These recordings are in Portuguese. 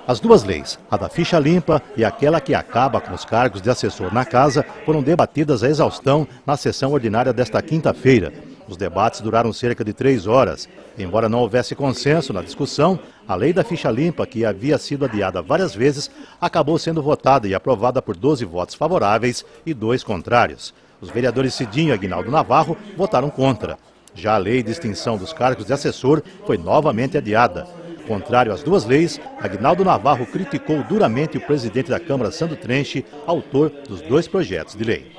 As duas leis, a da ficha limpa e aquela que acaba com os cargos de assessor na casa, foram debatidas à exaustão na sessão ordinária desta quinta-feira. Os debates duraram cerca de 3 horas. Embora não houvesse consenso na discussão, a lei da ficha limpa, que havia sido adiada várias vezes, acabou sendo votada e aprovada por 12 votos favoráveis e 2 contrários. Os vereadores Cidinho e Aguinaldo Navarro votaram contra. Já a lei de extinção dos cargos de assessor foi novamente adiada. Contrário às duas leis, Aguinaldo Navarro criticou duramente o presidente da Câmara, Sandro Trenchi, autor dos 2 projetos de lei.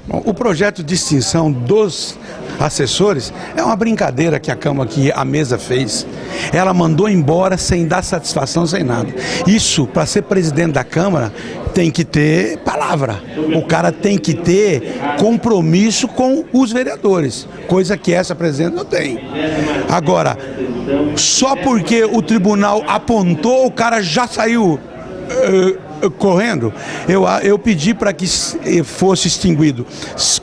Bom, o projeto de extinção dos assessores é uma brincadeira que a mesa fez. Ela mandou embora sem dar satisfação, sem nada. Isso, para ser presidente da Câmara, tem que ter palavra. O cara tem que ter compromisso com os vereadores, coisa que essa presidente não tem. Agora, só porque o tribunal apontou, o cara já saiu correndo. Eu pedi para que fosse extinguido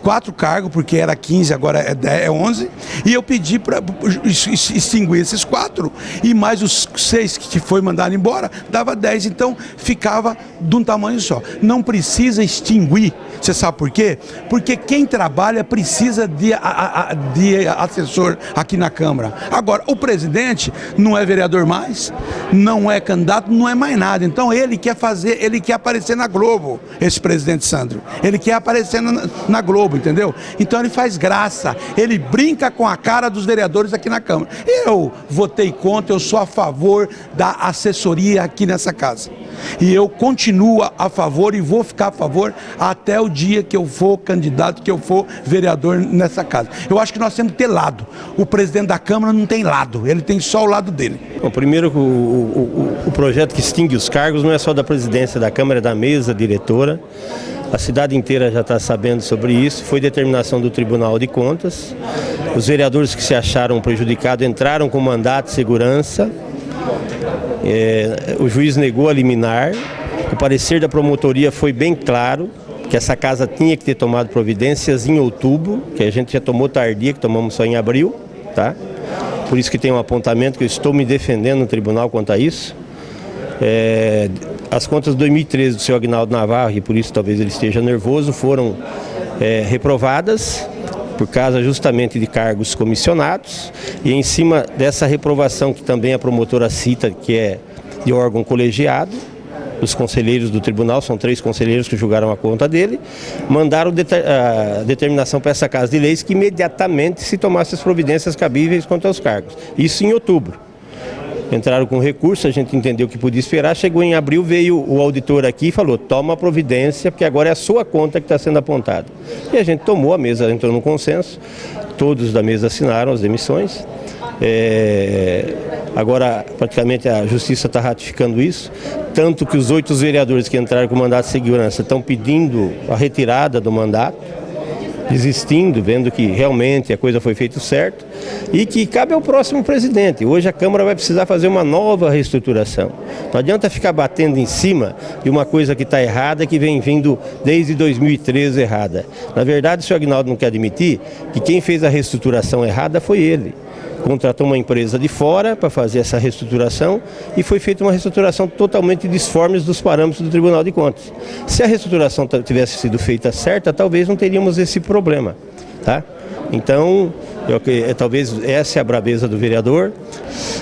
4 cargos, porque era 15, agora é 11, e eu pedi para extinguir esses 4, e mais os 6 que foi mandado embora, dava 10, então ficava de um tamanho só. Não precisa extinguir, você sabe por quê? Porque quem trabalha precisa de assessor aqui na Câmara. Agora, o presidente não é vereador mais, não é candidato, não é mais nada, então ele quer aparecer na Globo, esse presidente Sandro. Ele quer aparecer na Globo, entendeu? Então ele faz graça, ele brinca com a cara dos vereadores aqui na Câmara. Eu votei contra, eu sou a favor da assessoria aqui nessa casa. E eu continuo a favor e vou ficar a favor até o dia que eu for candidato, que eu for vereador nessa casa. Eu acho que nós temos que ter lado. O presidente da Câmara não tem lado, ele tem só o lado dele. Bom, primeiro, o projeto que extingue os cargos não é só da presidência da Câmara, é da mesa diretora. A cidade inteira já está sabendo sobre isso, foi determinação do Tribunal de Contas. Os vereadores que se acharam prejudicados entraram com mandato de segurança. O juiz negou a liminar. O parecer da promotoria foi bem claro, que essa casa tinha que ter tomado providências em outubro, que a gente já tomou tardia, que tomamos só em abril, tá? Por isso que tem um apontamento que eu estou me defendendo no tribunal quanto a isso. As contas de 2013 do seu Aguinaldo Navarro, e por isso talvez ele esteja nervoso, foram reprovadas por causa justamente de cargos comissionados, e em cima dessa reprovação que também a promotora cita, que é de órgão colegiado, os conselheiros do tribunal, são 3 conselheiros que julgaram a conta dele, mandaram a determinação para essa Casa de Leis que imediatamente se tomasse as providências cabíveis quanto aos cargos. Isso em outubro. Entraram com recurso, a gente entendeu que podia esperar, chegou em abril, veio o auditor aqui e falou, toma a providência, porque agora é a sua conta que está sendo apontada. E a gente tomou, a mesa entrou no consenso, todos da mesa assinaram as demissões. Agora, praticamente, a Justiça está ratificando isso, tanto que os 8 vereadores que entraram com mandato de segurança estão pedindo a retirada do mandato, desistindo, vendo que realmente a coisa foi feita certo e que cabe ao próximo presidente. Hoje a Câmara vai precisar fazer uma nova reestruturação. Não adianta ficar batendo em cima de uma coisa que está errada, que vem vindo desde 2013 errada. Na verdade, o senhor Aguinaldo não quer admitir que quem fez a reestruturação errada foi ele. Contratou uma empresa de fora para fazer essa reestruturação e foi feita uma reestruturação totalmente disforme dos parâmetros do Tribunal de Contas. Se a reestruturação tivesse sido feita certa, talvez não teríamos esse problema, tá? Então, talvez essa é a braveza do vereador.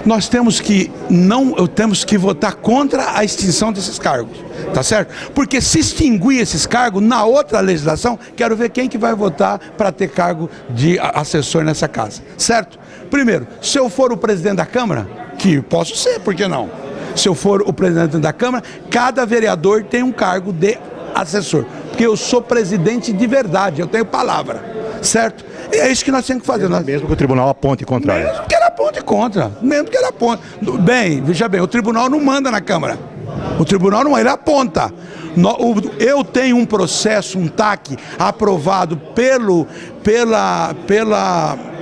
Nós temos que votar contra a extinção desses cargos, tá certo? Porque se extinguir esses cargos, na outra legislação, quero ver quem que vai votar para ter cargo de assessor nessa casa, certo? Primeiro, se eu for o presidente da Câmara, que posso ser, por que não? Se eu for o presidente da Câmara, cada vereador tem um cargo de assessor, porque eu sou presidente de verdade, eu tenho palavra, certo? E é isso que nós temos que fazer. Mesmo que o tribunal aponte contrário. Mesmo que ele aponte contra, mesmo que ele aponte. Bem, veja bem, o tribunal não manda na Câmara. O tribunal não, ele aponta. Eu tenho um processo, um TAC, aprovado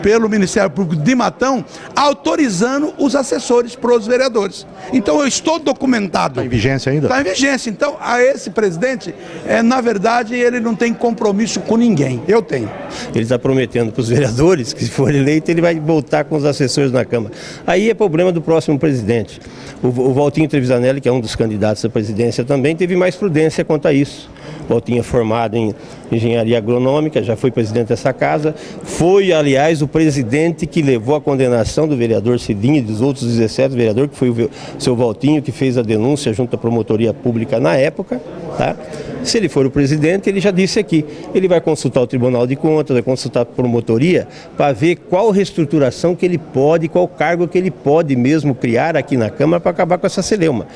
pelo Ministério Público de Matão, autorizando os assessores para os vereadores. Então eu estou documentado. Está em vigência ainda? Está em vigência. Então, a esse presidente, na verdade, ele não tem compromisso com ninguém. Eu tenho. Ele está prometendo para os vereadores que, se for eleito, ele vai voltar com os assessores na Câmara. Aí é problema do próximo presidente. O Valtinho Trevisanelli, que é um dos candidatos à presidência também, teve mais prudência quanto a isso. O Valtinho é formado em engenharia agronômica, já foi presidente dessa casa. Foi, aliás, o presidente que levou a condenação do vereador Cidinha e dos outros 17 vereadores, que foi o seu Valtinho, que fez a denúncia junto à promotoria pública na época. Tá? Se ele for o presidente, ele já disse aqui, ele vai consultar o Tribunal de Contas, vai consultar a promotoria para ver qual reestruturação que ele pode, qual cargo que ele pode mesmo criar aqui na Câmara para acabar com essa celeuma.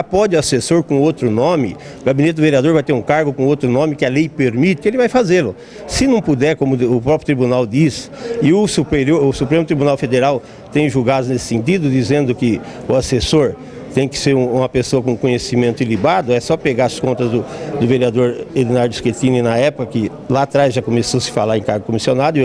Pode o assessor com outro nome, o gabinete do vereador vai ter um cargo com outro nome que a lei permite, ele vai fazê-lo. Se não puder, como o próprio tribunal diz, e o Supremo Tribunal Federal tem julgados nesse sentido, dizendo que o assessor tem que ser uma pessoa com conhecimento ilibado, é só pegar as contas do vereador Edinardo Schettini na época, que lá atrás já começou a se falar em cargo comissionado,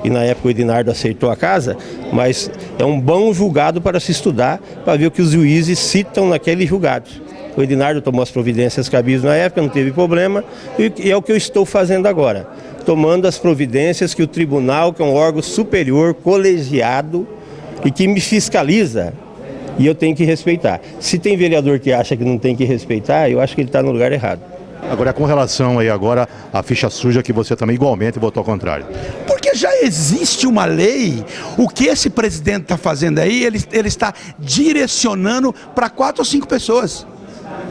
e na época o Edinardo aceitou a casa, mas é um bom julgado para se estudar, para ver o que os juízes citam naquele julgado. O Edinardo tomou as providências cabíveis na época, não teve problema, e é o que eu estou fazendo agora, tomando as providências que o tribunal, que é um órgão superior, colegiado, e que me fiscaliza, e eu tenho que respeitar. Se tem vereador que acha que não tem que respeitar, eu acho que ele está no lugar errado. Agora, com relação aí agora à ficha suja, que você também igualmente votou ao contrário. Porque já existe uma lei, o que esse presidente está fazendo aí, ele está direcionando para 4 ou 5 pessoas.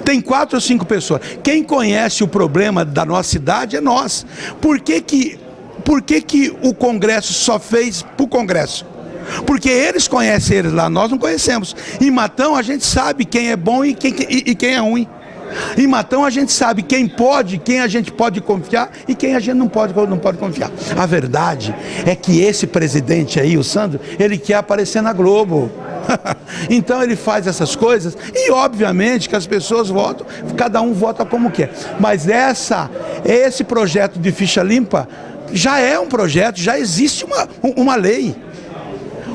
Tem 4 ou 5 pessoas. Quem conhece o problema da nossa cidade é nós. Por que o Congresso só fez para o Congresso? Porque eles conhecem eles lá, nós não conhecemos. Em Matão a gente sabe quem é bom e quem é ruim. Em Matão a gente sabe quem a gente pode confiar e quem a gente não pode confiar. A verdade é que esse presidente aí, o Sandro, ele quer aparecer na Globo. Então ele faz essas coisas e obviamente que as pessoas votam, cada um vota como quer. Mas esse projeto de ficha limpa já é um projeto, já existe uma lei.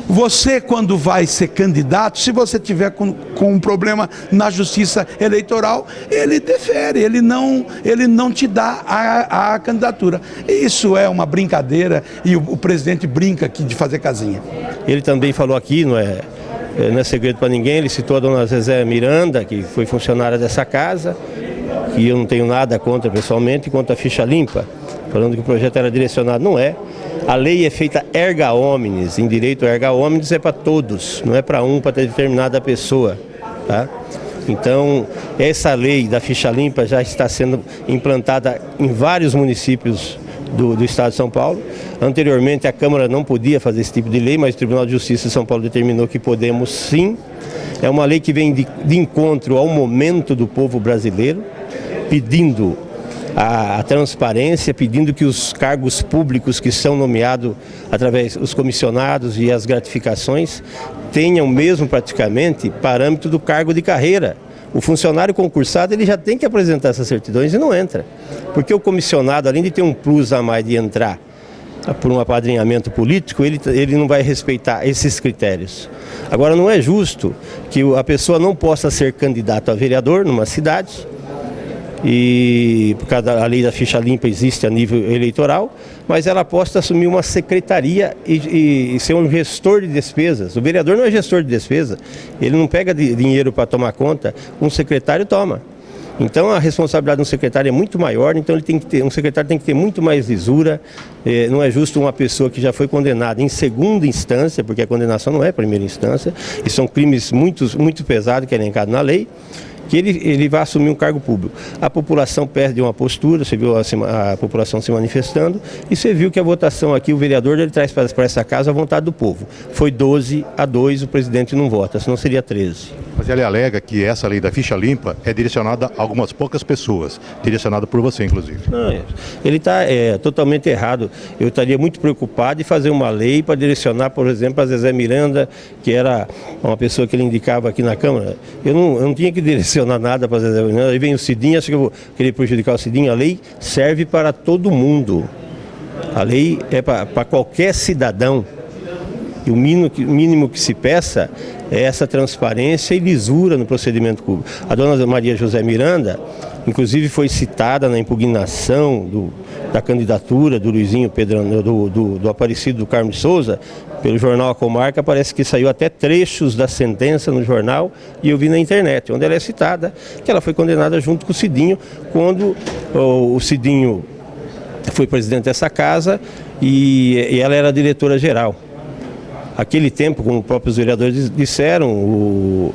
Você, quando vai ser candidato, se você tiver com um problema na justiça eleitoral, ele defere, ele não te dá a candidatura. Isso é uma brincadeira e o presidente brinca aqui de fazer casinha. Ele também falou aqui, não é segredo para ninguém, ele citou a dona Zezé Miranda, que foi funcionária dessa casa, que eu não tenho nada contra pessoalmente, contra a ficha limpa, falando que o projeto era direcionado, não é. A lei é feita erga omnes, em direito erga omnes é para todos, não é para para determinada pessoa, tá? Então, essa lei da ficha limpa já está sendo implantada em vários municípios do estado de São Paulo. Anteriormente a Câmara não podia fazer esse tipo de lei, mas o Tribunal de Justiça de São Paulo determinou que podemos sim. É uma lei que vem de encontro ao momento do povo brasileiro, pedindo a transparência, pedindo que os cargos públicos que são nomeados através dos comissionados e as gratificações tenham mesmo praticamente parâmetro do cargo de carreira. O funcionário concursado ele já tem que apresentar essas certidões e não entra, porque o comissionado, além de ter um plus a mais de entrar por um apadrinhamento político, ele não vai respeitar esses critérios. Agora, não é justo que a pessoa não possa ser candidato a vereador numa cidade, e por causa da lei da ficha limpa existe a nível eleitoral, mas ela possa assumir uma secretaria e ser um gestor de despesas. O vereador não é gestor de despesa, ele não pega dinheiro para tomar conta, um secretário toma. Então a responsabilidade de um secretário é muito maior, então um secretário tem que ter muito mais lisura. Não é justo uma pessoa que já foi condenada em segunda instância, porque a condenação não é primeira instância, e são crimes muito pesados que é elencado na lei, que ele vai assumir um cargo público. A população perde uma postura, você viu a população se manifestando, e você viu que a votação aqui, o vereador ele traz para essa casa a vontade do povo. Foi 12-2, o presidente não vota, senão seria 13. Mas ele alega que essa lei da ficha limpa é direcionada a algumas poucas pessoas, direcionada por você, inclusive. Não, ele está totalmente errado. Eu estaria muito preocupado em fazer uma lei para direcionar, por exemplo, a Zezé Miranda, que era uma pessoa que ele indicava aqui na Câmara. Eu não tinha que direcionar nada para a Zezé Miranda. Aí vem o Cidinha, acho que eu vou querer prejudicar o Cidinha. A lei serve para todo mundo. A lei é para qualquer cidadão. E o mínimo que se peça é essa transparência e lisura no procedimento público. A dona Maria José Miranda, inclusive, foi citada na impugnação da candidatura do Luizinho Pedrão, do Aparecido do Carmo de Souza, pelo jornal A Comarca. Parece que saiu até trechos da sentença no jornal e eu vi na internet, onde ela é citada, que ela foi condenada junto com o Cidinho, quando o Cidinho foi presidente dessa casa e ela era diretora-geral. Aquele tempo, como os próprios vereadores disseram, o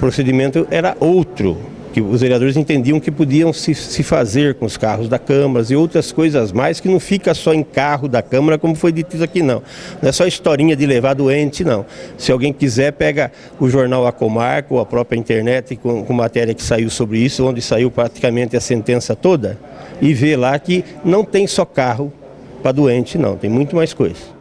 procedimento era outro, que os vereadores entendiam que podiam se fazer com os carros da Câmara e outras coisas mais, que não fica só em carro da Câmara, como foi dito aqui, não. Não é só historinha de levar doente, não. Se alguém quiser, pega o jornal A Comarca ou a própria internet com matéria que saiu sobre isso, onde saiu praticamente a sentença toda, e vê lá que não tem só carro para doente, não, tem muito mais coisa.